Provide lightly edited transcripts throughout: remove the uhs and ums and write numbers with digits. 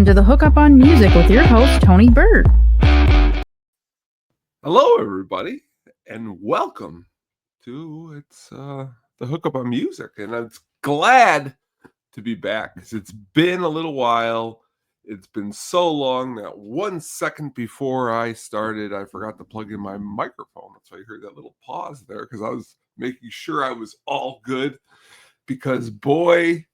Welcome to the Hookup on Music with your host, Tony Bird. Hello, everybody, and welcome to the Hookup on Music. And I'm glad to be back because it's been a little while. It's been so long that 1 second before I started, I forgot to plug in my microphone. That's why you heard that little pause there, because I was making sure I was all good. Because, boy,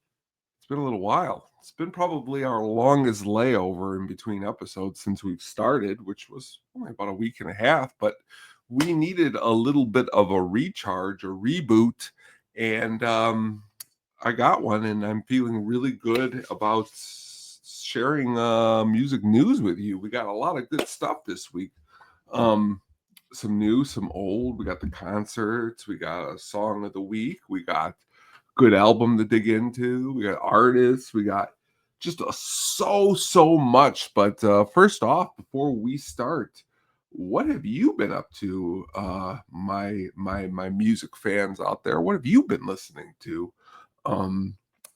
it's been a little while. It's been probably our longest layover in between episodes since we've started, which was only about a week and a half. But we needed a little bit of a recharge, a reboot, and I got one, and I'm feeling really good about sharing music news with you. We got a lot of good stuff this week. Some new, some old. We got the concerts. We got a song of the week. We got good album to dig into. We got artists. We got just so much. But first off, before we start, what have you been up to, my music fans out there? What have you been listening to?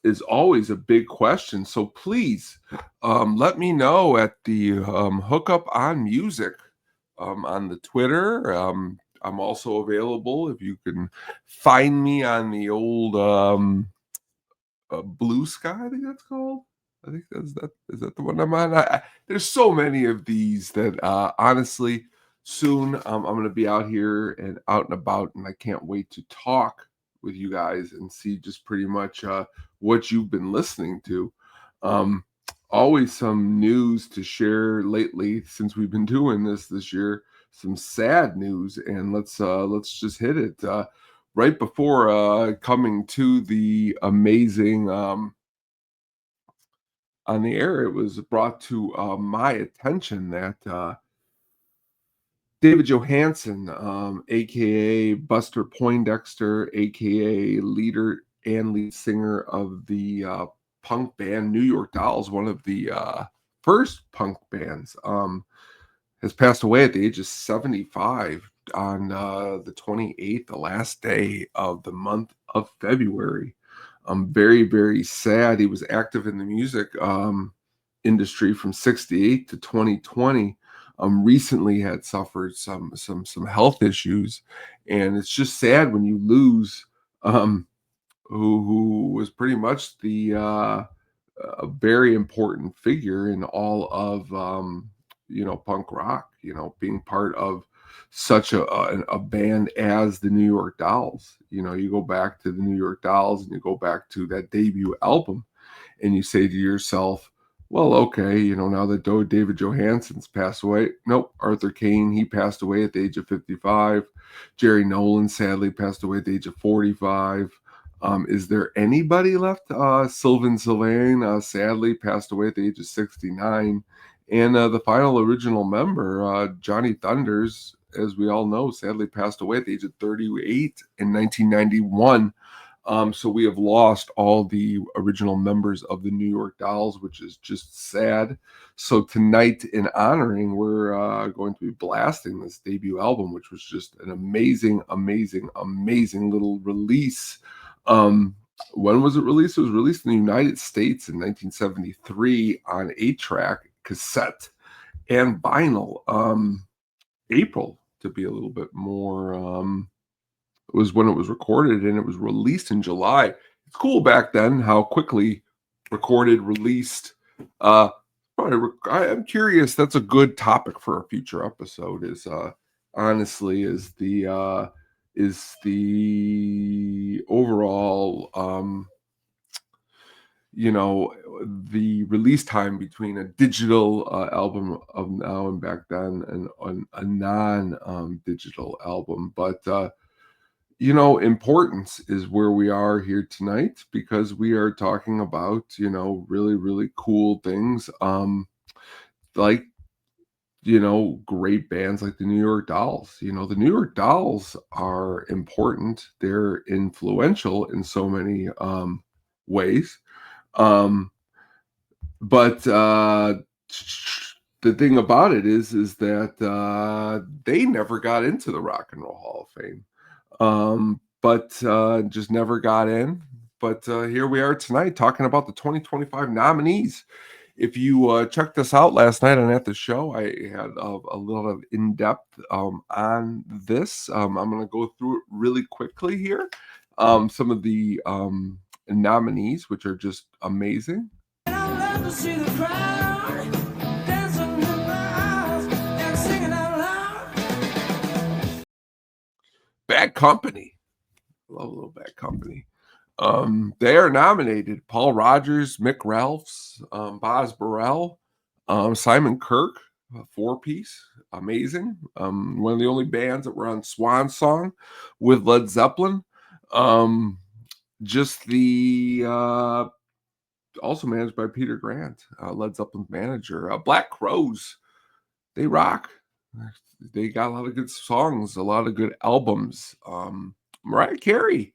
Is always a big question. So please let me know at the Hookup on Music on the Twitter. I'm also available if you can find me on the old Blue Sky, I think that's called. I think is that the one I'm on? There's so many of these that honestly, soon I'm going to be out here and out and about, and I can't wait to talk with you guys and see just pretty much what you've been listening to. Always some news to share lately since we've been doing this year. Some sad news, and let's just hit it. Right before coming to the amazing on the air, it was brought to my attention that David Johansen, aka Buster Poindexter, aka leader and lead singer of the punk band New York Dolls, one of the first punk bands, has passed away at the age of 75 on the 28th, the last day of the month of February. Very, very sad. He was active in the music industry from 68 to 2020. Recently had suffered some health issues, and it's just sad when you lose who was pretty much the a very important figure in all of punk rock, being part of such a band as the New York Dolls. You go back to the New York Dolls and you go back to that debut album and you say to yourself, well, okay, now that David Johansen's passed away. Nope, Arthur Kane, he passed away at the age of 55. Jerry Nolan sadly passed away at the age of 45. Is there anybody left? Sylvain Sylvain sadly passed away at the age of 69. And the final original member, Johnny Thunders, as we all know, sadly passed away at the age of 38 in 1991. So we have lost all the original members of the New York Dolls, which is just sad. So tonight, in honoring, we're going to be blasting this debut album, which was just an amazing little release. When was it released? It was released in the United States in 1973 on 8-track, cassette, and vinyl. April, to be a little bit more, was when it was recorded, and it was released in July. It's cool back then how quickly recorded, released. I'm curious. That's a good topic for a future episode. Honestly is the overall the release time between a digital album of now and back then and a non-digital album. But importance is where we are here tonight, because we are talking about really cool things, like great bands like the New York Dolls. The New York Dolls are important. They're influential in so many ways. But the thing about it is that they never got into the Rock and Roll Hall of Fame. But just never got in. But here we are tonight talking about the 2025 nominees. If you checked us out last night on At the Show, I had a little of in-depth on this. I'm going to go through it really quickly here. Some of the nominees, which are just amazing. Bad Company. Love a little Bad Company. They are nominated: Paul Rogers, Mick Ralphs, Boz Burrell, Simon Kirke, a four-piece, amazing. One of the only bands that were on Swan Song with Led Zeppelin. Just the also managed by Peter Grant, Led Zeppelin's manager. Black Crowes, they rock. They got a lot of good songs, a lot of good albums. Mariah Carey,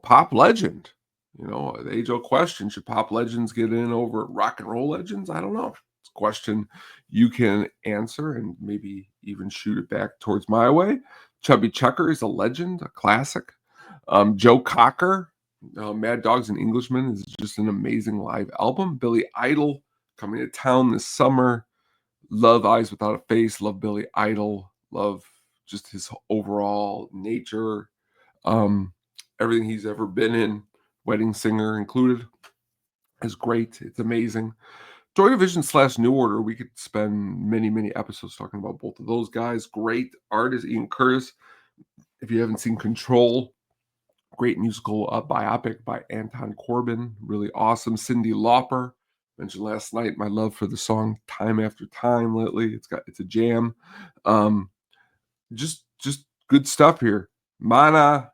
pop legend. The age-old question: should pop legends get in over rock and roll legends? I don't know. It's a question you can answer and maybe even shoot it back towards my way. Chubby Checker is a legend, a classic. Joe Cocker, Mad Dogs and Englishmen is just an amazing live album. Billy Idol, coming to town this summer. Love Eyes Without a Face. Love Billy Idol. Love just his overall nature. Everything he's ever been in, Wedding Singer included, is great. It's amazing. Joy Division / New Order, we could spend many episodes talking about both of those guys. Great artist, Ian Curtis. If you haven't seen Control, great musical biopic by Anton Corbijn, really awesome. Cyndi Lauper, mentioned last night my love for the song Time After Time lately. It's a jam. Just good stuff here. Mania,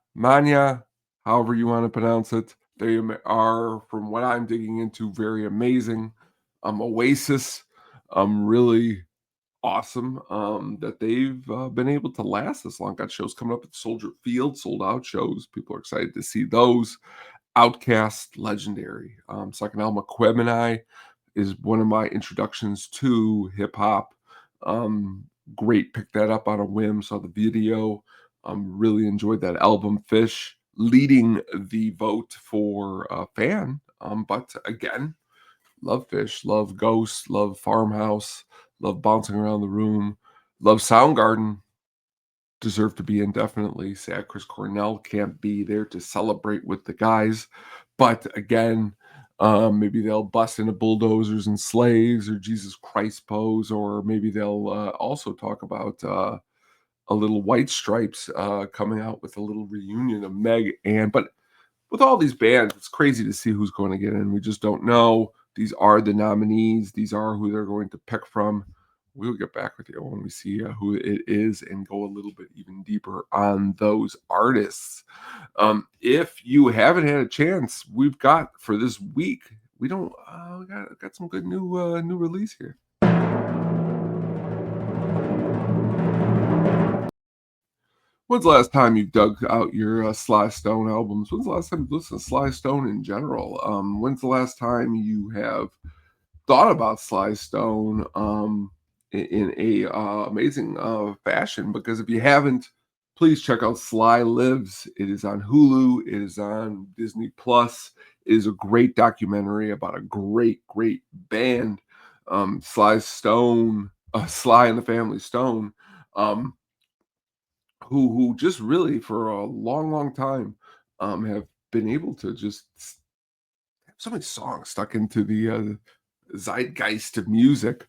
however you want to pronounce it. They are, from what I'm digging into, very amazing. Oasis, really awesome that they've been able to last this long. Got shows coming up at Soldier Field, sold out shows. People are excited to see those. Outkast, legendary. Second album, Aquemini, is one of my introductions to hip hop. Great, picked that up on a whim, saw the video. Really enjoyed that album. Fish leading the vote for fan. But again, love Fish, love Ghost, love Farmhouse, love Bouncing Around the Room, love Soundgarden. Deserve to be indefinitely. Sad Chris Cornell can't be there to celebrate with the guys. But again, maybe they'll bust into Bulldozers and Slaves or Jesus Christ Pose, or maybe they'll also talk about a little White Stripes coming out with a little reunion of Meg. But with all these bands, it's crazy to see who's going to get in. We just don't know. These are the nominees. These are who they're going to pick from. We'll get back with you when we see who it is and go a little bit even deeper on those artists. If you haven't had a chance, we've got for this week, we got some good new release here. When's the last time you dug out your Sly Stone albums? When's the last time you listened to Sly Stone in general? When's the last time you have thought about Sly Stone in a amazing fashion? Because if you haven't, please check out Sly Lives. It is on Hulu. It is on Disney Plus. It is a great documentary about a great band. Sly and the Family Stone. Who just really for a long time have been able to just have so many songs stuck into the zeitgeist of music.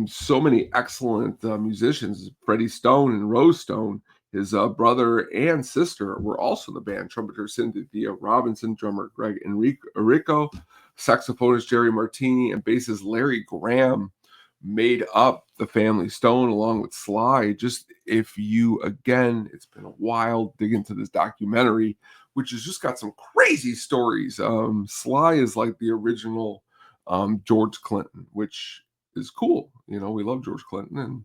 So many excellent musicians. Freddie Stone and Rose Stone, his brother and sister, were also in the band. Trumpeter Cynthia Robinson, drummer Greg Enrico, saxophonist Jerry Martini, and bassist Larry Graham made up the Family Stone along with Sly. Just if you, again, it's been a while, dig into this documentary, which has just got some crazy stories. Sly is like the original George Clinton, which is cool. We love George Clinton and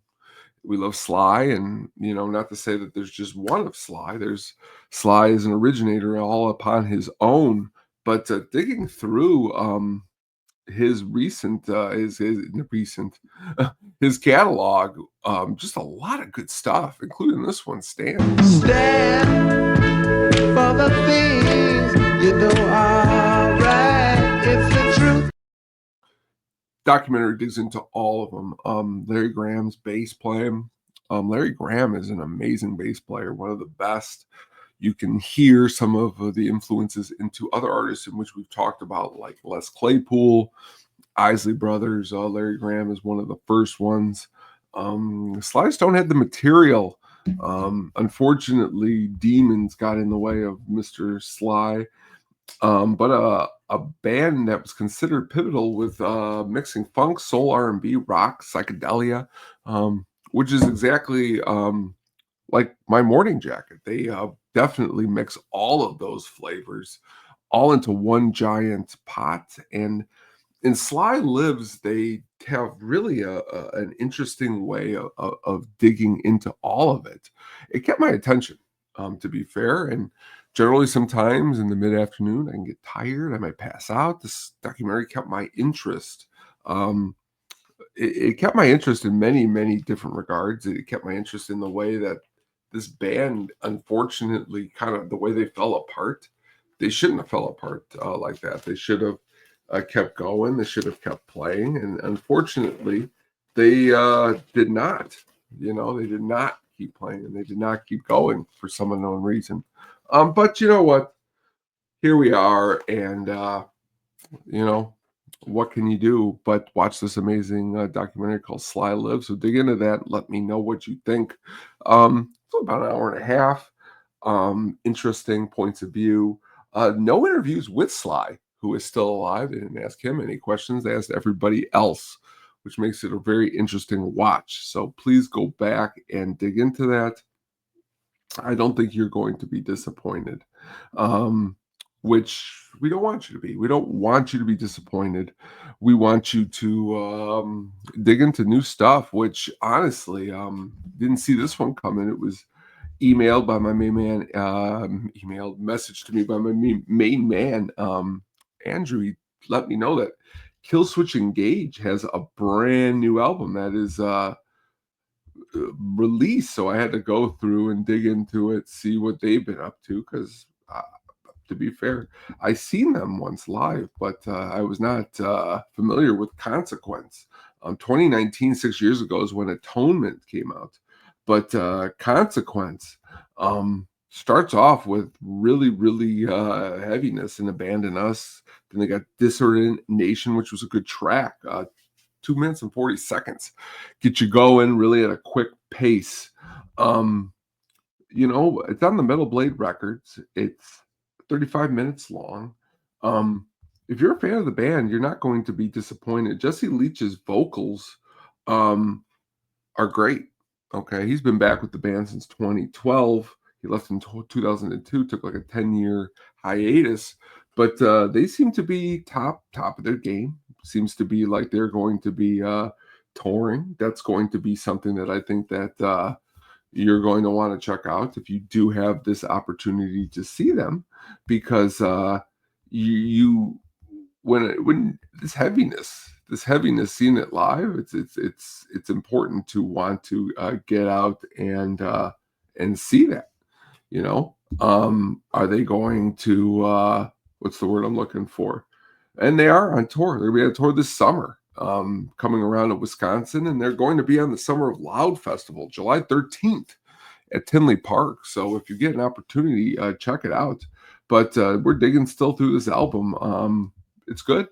we love Sly, and not to say that there's just one of Sly. There's Sly as an originator all upon his own, but digging through his recent his catalog, just a lot of good stuff, including this one, Stand for the things you know are right. It's the truth. documentary digs into all of them. Larry Graham's bass playing. Larry Graham is an amazing bass player, one of the best. You can hear some of the influences into other artists in which we've talked about, like Les Claypool, Isley Brothers. Larry Graham is one of the first ones. Sly Stone had the material. Unfortunately, demons got in the way of Mr. Sly. But a band that was considered pivotal with mixing funk, soul, R&B, rock, psychedelia, which is exactly like My Morning Jacket. They definitely mix all of those flavors all into one giant pot. And in Sly Lives, they have really an interesting way of digging into all of it. It kept my attention, to be fair. And generally, sometimes in the mid afternoon, I can get tired. I might pass out. This documentary kept my interest. It kept my interest in many, many different regards. It kept my interest in the way that this band, unfortunately, kind of the way they fell apart. They shouldn't have fell apart like that. They should have kept going. They should have kept playing. And unfortunately, they did not. They did not keep playing and they did not keep going for some unknown reason. But you know what? Here we are. And, you know, what can you do but watch this amazing documentary called Sly Lives? So dig into that. Let me know what you think. It's about an hour and a half. Interesting points of view. No interviews with Sly, who is still alive. They didn't ask him any questions. They asked everybody else, which makes it a very interesting watch. So please go back and dig into that. I don't think you're going to be disappointed, which we don't want you to be. We don't want you to be disappointed. We want you to dig into new stuff, which honestly, didn't see this one coming. It was emailed by my main man, emailed message to me by my main man, Andrew. He let me know that Killswitch Engage has a brand new album that is released. So I had to go through and dig into it, see what they've been up to. Because to be fair, I seen them once live, but I was not familiar with Consequence. 2019, 6 years ago, is when Atonement came out. But Consequence starts off with really, really heaviness and Abandon Us. Then they got Disordinate Nation, which was a good track. 2 minutes and 40 seconds. Get you going really at a quick pace. It's on the Metal Blade Records. It's 35 minutes long. If you're a fan of the band, you're not going to be disappointed. Jesse Leach's vocals are great. Okay, he's been back with the band since 2012. He left in 2002, took like a 10-year hiatus, but they seem to be top of their game. Seems to be like they're going to be touring. That's going to be something that I think that you're going to want to check out if you do have this opportunity to see them, because you when this heaviness, seeing it live, it's important to want to get out and see that. Are they going to what's the word I'm looking for? And they are on tour. They're going to be on tour this summer, coming around to Wisconsin, and they're going to be on the Summer of Loud Festival, July 13th at Tinley Park. So if you get an opportunity, check it out. But we're digging still through this album. It's good.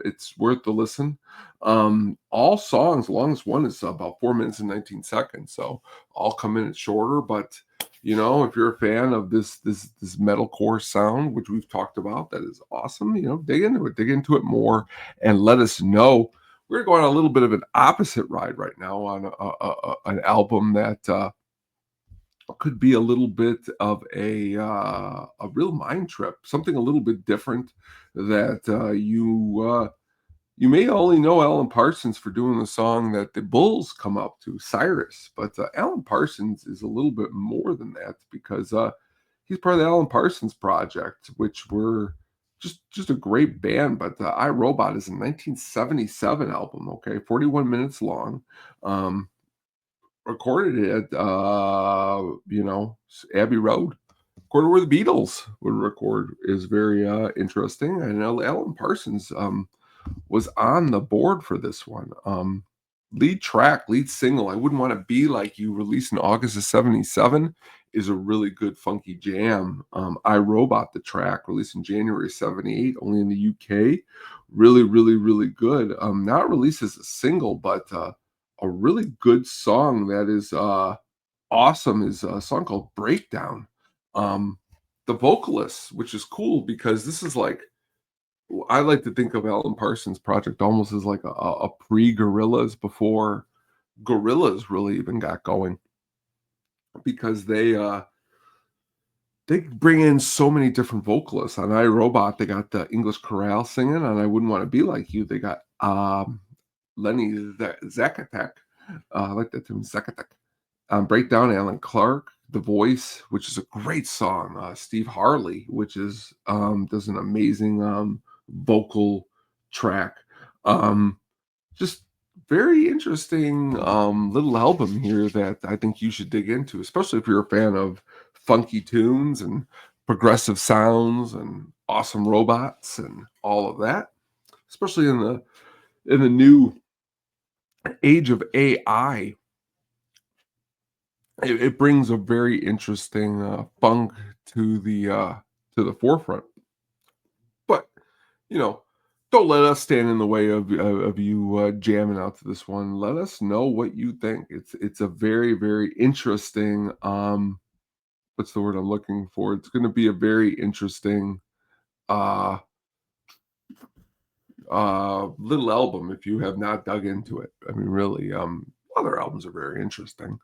It's worth the listen. All songs, longest one is about 4 minutes and 19 seconds. So all come in shorter, but if you're a fan of this metalcore sound, which we've talked about, that is awesome. Dig into it more, and let us know. We're going on a little bit of an opposite ride right now on an album that could be a little bit of a real mind trip, something a little bit different that you may only know Alan Parsons for doing the song that the Bulls come up to, Cyrus. But Alan Parsons is a little bit more than that, because he's part of the Alan Parsons Project, which were just a great band. But I, Robot is a 1977 album, okay, 41 minutes long. Recorded at, Abbey Road. Recorded where the Beatles would record, is very interesting. I know Alan Parsons was on the board for this one. Lead single, I Wouldn't Want to Be Like You, released in August of 77, is a really good funky jam. I Robot, the track, released in January 78, only in the UK. Really, really, really good. Not released as a single, but a really good song that is awesome is a song called Breakdown. Um, the vocalist, which is cool because this is like, I like to think of Alan Parsons Project almost as like a pre-Gorillaz, before Gorillaz really even got going, because they bring in so many different vocalists. On iRobot, they got the English Chorale singing. On I Wouldn't Want to Be Like You, they got Lenny Zakatek. I like that term, Zakatek. Breakdown, Alan Clark, The Voice, which is a great song. Steve Harley, which is does an amazing vocal track. Um, just very interesting little album here that I think you should dig into, especially if you're a fan of funky tunes and progressive sounds and awesome robots and all of that. Especially in the new age of AI, it brings a very interesting funk to the forefront. But you know, don't let us stand in the way of you jamming out to this one. Let us know what you think. It's a very, very interesting. What's the word I'm looking for? It's going to be a very interesting uh little album if you have not dug into it. I mean, really, other albums are very interesting.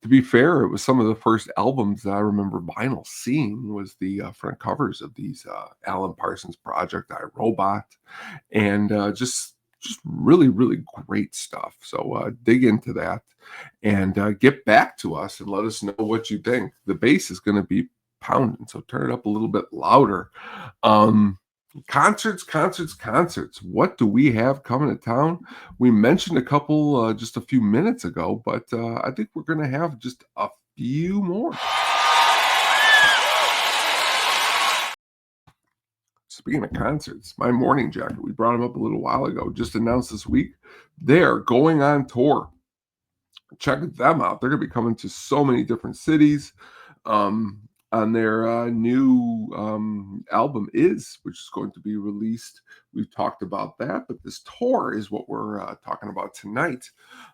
To be fair, it was some of the first albums that I remember vinyl seeing was the front covers of these Alan Parsons Project, I Robot, and just really, really great stuff. So dig into that and get back to us and let us know what you think. The bass is going to be pounding, so turn it up a little bit louder. Um, concerts. What do we have coming to town? We mentioned a couple just a few minutes ago, but I think we're going to have just a few more. Speaking of concerts, My Morning Jacket, we brought them up a little while ago, just announced this week they're going on tour. Check them out. They're going to be coming to so many different cities. On their new album which is going to be released. We've talked about that, but this tour is what we're talking about tonight.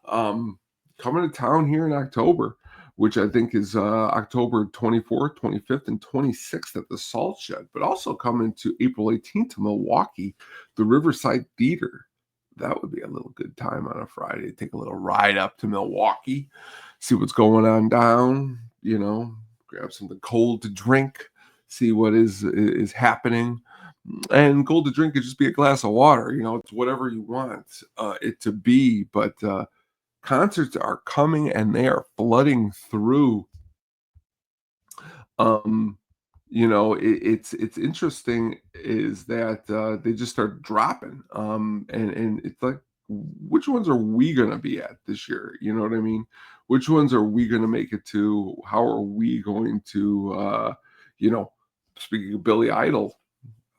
Coming to town here in October, which I think is October 24th, 25th, and 26th at the Salt Shed, but also coming to April 18th to Milwaukee, the Riverside Theater. That would be a little good time on a Friday. Take a little ride up to Milwaukee, see what's going on down, grab something cold to drink, see what is happening. And cold to drink could just be a glass of water. It's whatever you want it to be. But concerts are coming and they are flooding through. Um, it's interesting is that they just start dropping. And it's like, which ones are we gonna be at this year? You know what I mean? Which ones are we gonna make it to? How are we going to you know, speaking of Billy Idol,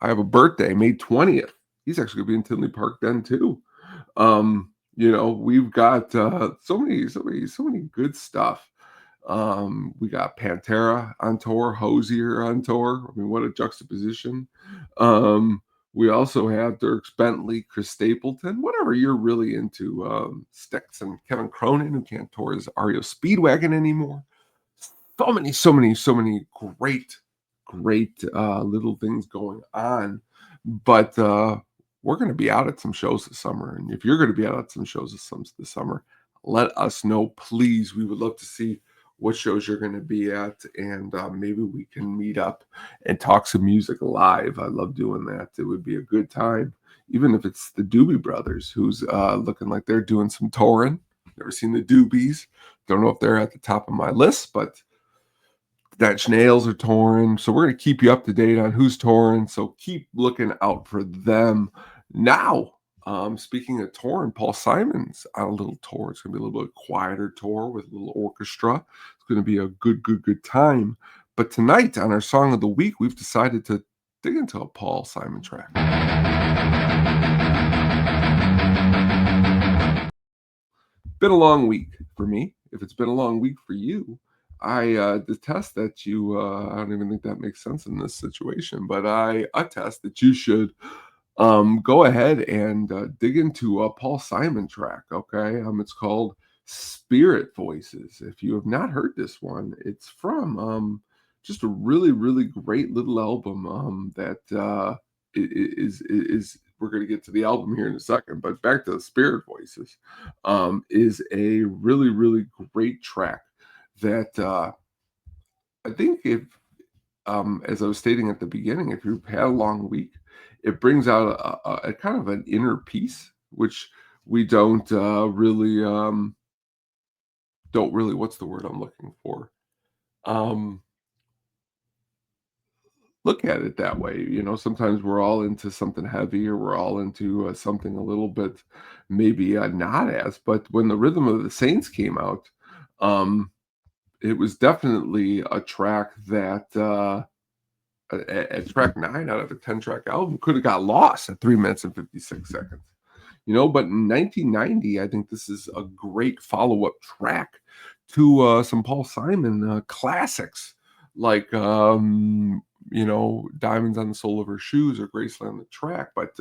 I have a birthday, May 20th. He's actually gonna be in Tinley Park then too. We've got so many good stuff. We got Pantera on tour, Hozier on tour. I mean, what a juxtaposition. Um, we also have Dirk Bentley, Chris Stapleton, whatever you're really into. Styx and Kevin Cronin, who can't tour his REO Speedwagon anymore. So many great little things going on. But we're going to be out at some shows this summer. And if you're going to be out at some shows this summer, let us know, please. We would love to see what shows you're going to be at, and maybe we can meet up and talk some music live. I love doing that. It would be a good time, even if it's the Doobie Brothers, who's looking like they're doing some touring. Never seen the Doobies. Don't know if they're at the top of my list, but Dutch Nails are touring. So we're going to keep you up to date on who's touring. So keep looking out for them. Now, speaking of touring, Paul Simon's on a little tour. It's going to be a little bit quieter tour with a little orchestra. It's going to be a good time. But tonight on our Song of the Week, we've decided to dig into a Paul Simon track. Been a long week for me. If it's been a long week for you, I detest that you. I don't even think that makes sense in this situation, but I attest that you should go ahead and dig into a Paul Simon track. Okay, it's called Spirit Voices. If you have not heard this one, it's from just a really really great little album that is we're going to get to the album here in a second, but back to Spirit Voices is a really really great track that I think if as I was stating at the beginning, if you've had a long week, it brings out a kind of an inner peace, which we don't really, what's the word I'm looking for? Um, Look at it that way. Sometimes we're all into something heavy, or we're all into something a little bit maybe not as. But when the Rhythm of the Saints came out, um, it was definitely a track that. At track 9 out of a 10-track album could have got lost at 3 minutes and 56 seconds. But in 1990, I think this is a great follow-up track to some Paul Simon classics like Diamonds on the Sole of Her Shoes or Graceland on the Track. But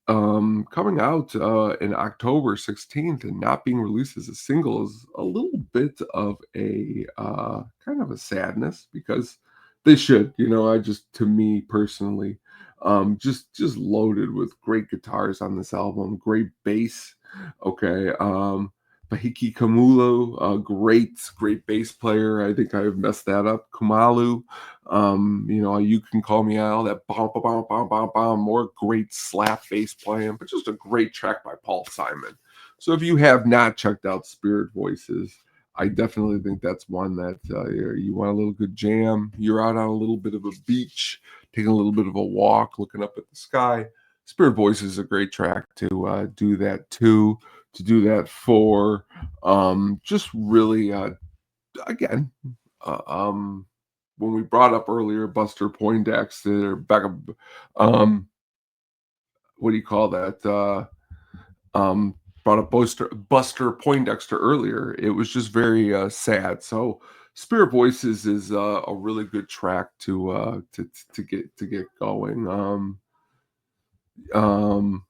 coming out in October 16th and not being released as a single is a little bit of a kind of a sadness, because they should. To me personally, just loaded with great guitars on this album, great bass. Okay, Bahiki Kamulu, a great bass player. I think I've messed that up. Kumalu, You Can Call Me Al, that bum bum bum bum bum, more great slap bass playing, but just a great track by Paul Simon. So if you have not checked out Spirit Voices, I definitely think that's one that you want a little good jam. You're out on a little bit of a beach, taking a little bit of a walk, looking up at the sky. Spirit Voices is a great track to do that to do that for. Just really, again, uh, um, when we brought up earlier Buster Poindexter, what do you call that? Brought up Buster Poindexter earlier. It was just very sad. So Spirit Voices is a really good track to get going. Um,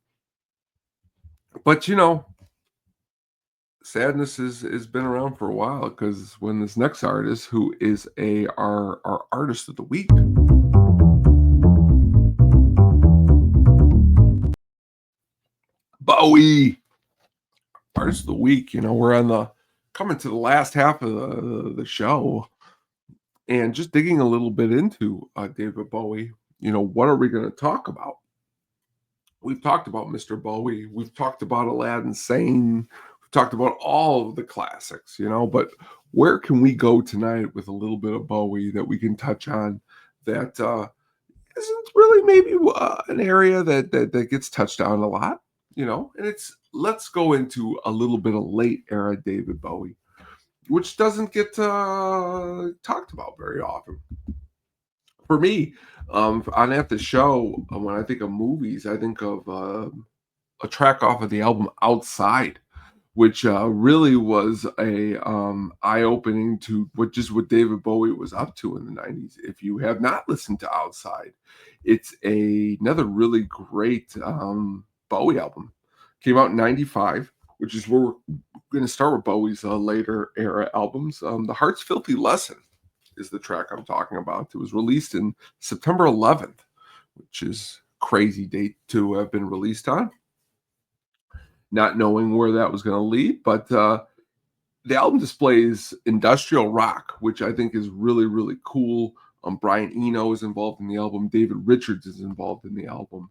but sadness is been around for a while, because when this next artist, who is our artist of the week, Bowie, artist of the week, we're on the coming to the last half of the show, and just digging a little bit into David Bowie. What are we going to talk about? We've talked about Mr. Bowie. We've talked about Aladdin Sane. We've talked about all of the classics, but where can we go tonight with a little bit of Bowie that we can touch on that isn't really maybe an area that gets touched on a lot, and let's go into a little bit of late era David Bowie, which doesn't get talked about very often. For me, on At the Show, when I think of movies, I think of a track off of the album Outside, which really was a eye-opening to what David Bowie was up to in the 90s. If you have not listened to Outside, it's another really great Bowie album. Came out in 95, which is where we're going to start with Bowie's later era albums. The Heart's Filthy Lesson is the track I'm talking about. It was released in September 11th, which is a crazy date to have been released on. Not knowing where that was going to lead, but the album displays industrial rock, which I think is really, really cool. Brian Eno is involved in the album. David Richards is involved in the album.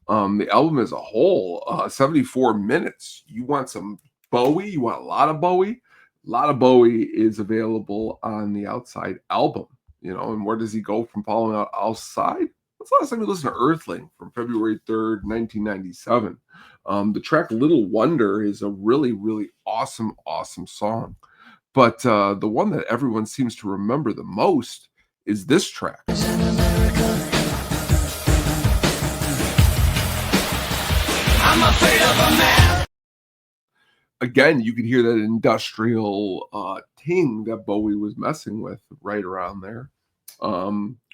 The album as a whole, 74 minutes. You want some Bowie? You want a lot of Bowie? A lot of Bowie is available on the Outside album, and where does he go from following out Outside? What's the last time you listened to Earthling from February 3rd, 1997? The track Little Wonder is a really, really awesome, awesome song. But the one that everyone seems to remember the most is this track. Again, you could hear that industrial ting that Bowie was messing with right around there.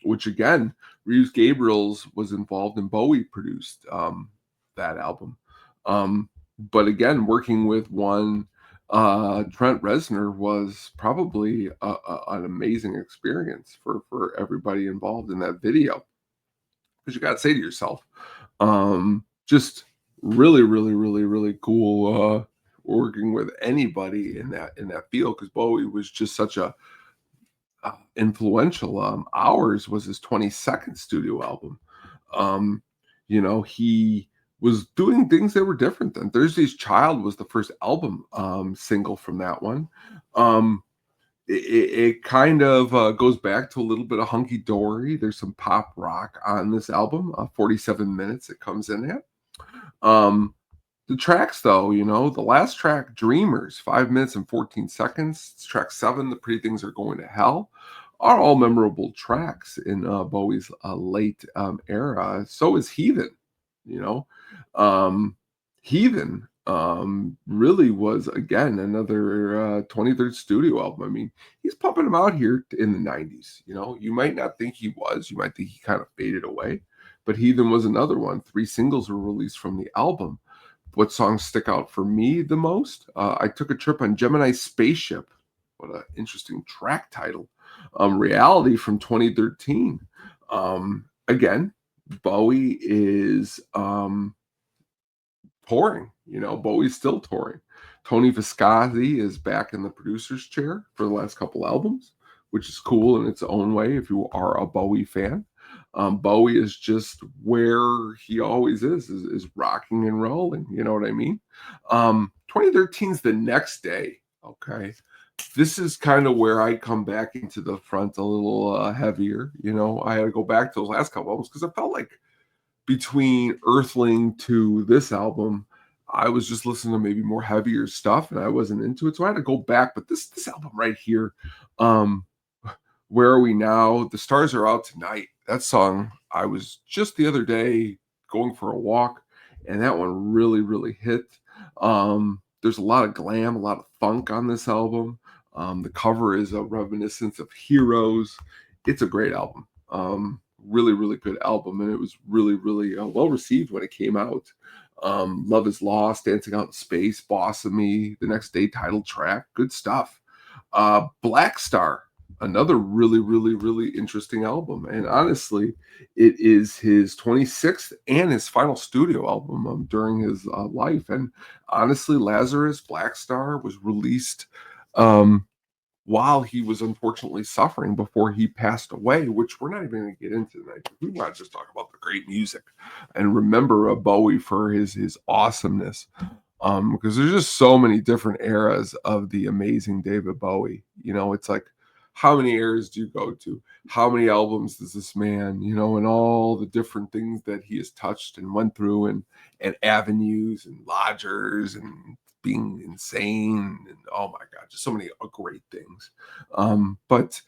Which again, Reeves Gabriel's was involved and Bowie produced that album. But again, working with one Trent Reznor was probably an amazing experience for everybody involved in that video. Because you got to say to yourself, just really cool working with anybody in that field, because Bowie was just such a influential. Ours was his 22nd studio album. Um, he was doing things that were different then. Thursday's Child was the first album single from that one. It kind of goes back to a little bit of hunky dory. There's some pop rock on this album. 47 minutes it comes in at. Um, the tracks, though, the last track, Dreamers, 5 minutes and 14 seconds. It's track 7, The Pretty Things Are Going to Hell, are all memorable tracks in Bowie's late era. So is Heathen, you know. Heathen really was, again, another 23rd studio album. I mean, he's pumping them out here in the 90s. You might not think he was. You might think he kind of faded away. But Heathen was another one. 3 singles were released from the album. What songs stick out for me the most? I Took a Trip on Gemini Spaceship. What an interesting track title. Reality from 2013. Again, Bowie is touring. Bowie's still touring. Tony Visconti is back in the producer's chair for the last couple albums, which is cool in its own way if you are a Bowie fan. Bowie is just where he always is rocking and rolling. You know what I mean? 2013 is the next day. Okay. This is kind of where I come back into the front a little heavier. I had to go back to those last couple albums because I felt like between Earthling to this album, I was just listening to maybe more heavier stuff and I wasn't into it. So I had to go back. But this album right here, Where Are We Now? The Stars Are Out Tonight. That song, I was just the other day going for a walk, and that one really hit. There's a lot of glam, a lot of funk on this album. The cover is a reminiscence of Heroes. It's a great album. Really good album, and it was really well received when it came out. Love Is Lost, Dancing Out in Space, Boss of Me, the Next Day title track, good stuff. Black Star, another really interesting album, and honestly, it is his 26th and his final studio album during his life. And honestly, Lazarus, Black Star, was released while he was unfortunately suffering before he passed away, which we're not even going to get into tonight. We want to just talk about the great music and remember Bowie for his awesomeness. Because there's just so many different eras of the amazing David Bowie. It's like, how many eras do you go to? How many albums does this man, and all the different things that he has touched and went through, and avenues and lodgers and being insane, and oh my God, just so many great things. But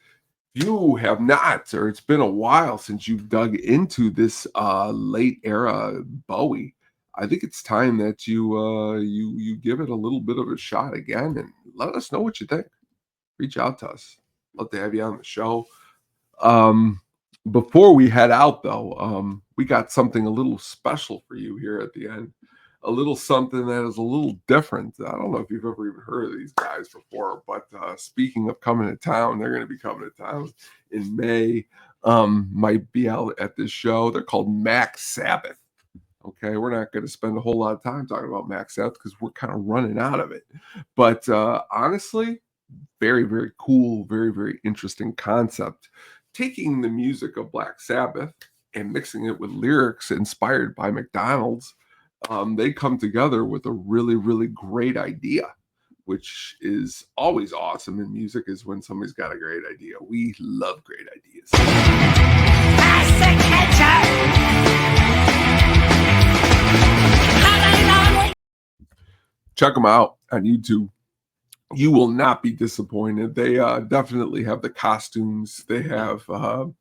you have not, or it's been a while since you've dug into this late era Bowie. I think it's time that you give it a little bit of a shot again and let us know what you think. Reach out to us. Love to have you on the show. Before we head out, though, we got something a little special for you here at the end. A little something that is a little different. I don't know if you've ever even heard of these guys before, but speaking of coming to town, they're going to be coming to town in May. Might be out at this show. They're called Mac Sabbath. Okay, we're not going to spend a whole lot of time talking about Mac Sabbath because we're kind of running out of it. But honestly, very cool, very interesting concept. Taking the music of Black Sabbath and mixing it with lyrics inspired by McDonald's, they come together with a really great idea, which is always awesome in music, is when somebody's got a great idea. We love great ideas. Check them out on YouTube. You will not be disappointed. They definitely have the costumes. They have, the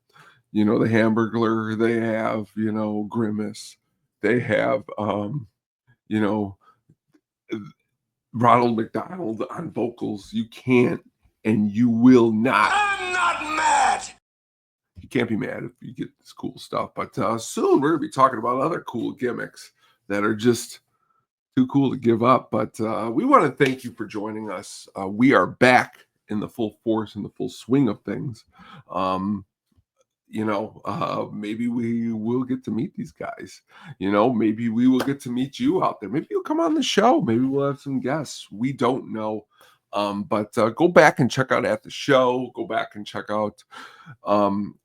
Hamburglar. They have, Grimace. They have, you know, Ronald McDonald on vocals. You can't and you will not. I'm not mad. You can't be mad if you get this cool stuff. But soon we're going to be talking about other cool gimmicks that are just too cool to give up. But we want to thank you for joining us. We are back in the full force and the full swing of things. Maybe we will get to meet these guys. Maybe we will get to meet you out there. Maybe you'll come on the show. Maybe we'll have some guests. We don't know. But go back and check out At the Show. Go back and check out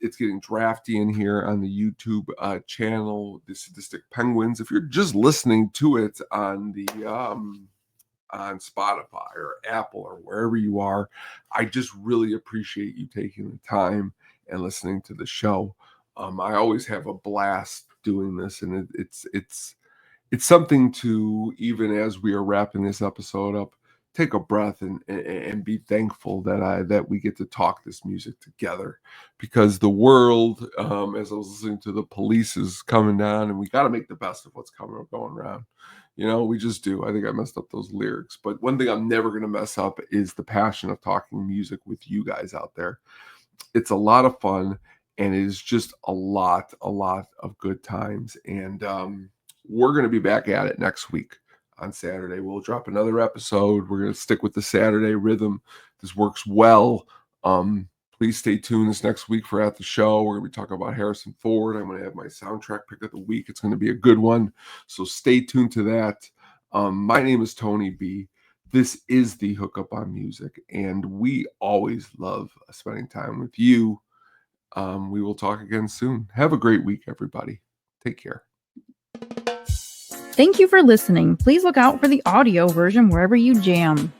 It's Getting Drafty in here on the YouTube channel, The Sadistic Penguins. If you're just listening to it on the on Spotify or Apple or wherever you are, I just really appreciate you taking the time and listening to the show. I always have a blast doing this, and it's something to, even as we are wrapping this episode up, take a breath and be thankful that we get to talk this music together, because the world, as I was listening to The Police, is coming down, and we got to make the best of what's going around. We just do. I think I messed up those lyrics, but one thing I'm never going to mess up is the passion of talking music with you guys out there. It's a lot of fun, and it is just a lot of good times. And we're going to be back at it next week on Saturday. We'll drop another episode. We're going to stick with the Saturday rhythm. This works well. Please stay tuned this next week for At the Show. We're going to be talking about Harrison Ford. I'm going to have my soundtrack pick of the week. It's going to be a good one. So stay tuned to that. My name is Tony B. This is the Hookup on Music, and we always love spending time with you. We will talk again soon. Have a great week, everybody. Take care. Thank you for listening. Please look out for the audio version wherever you jam.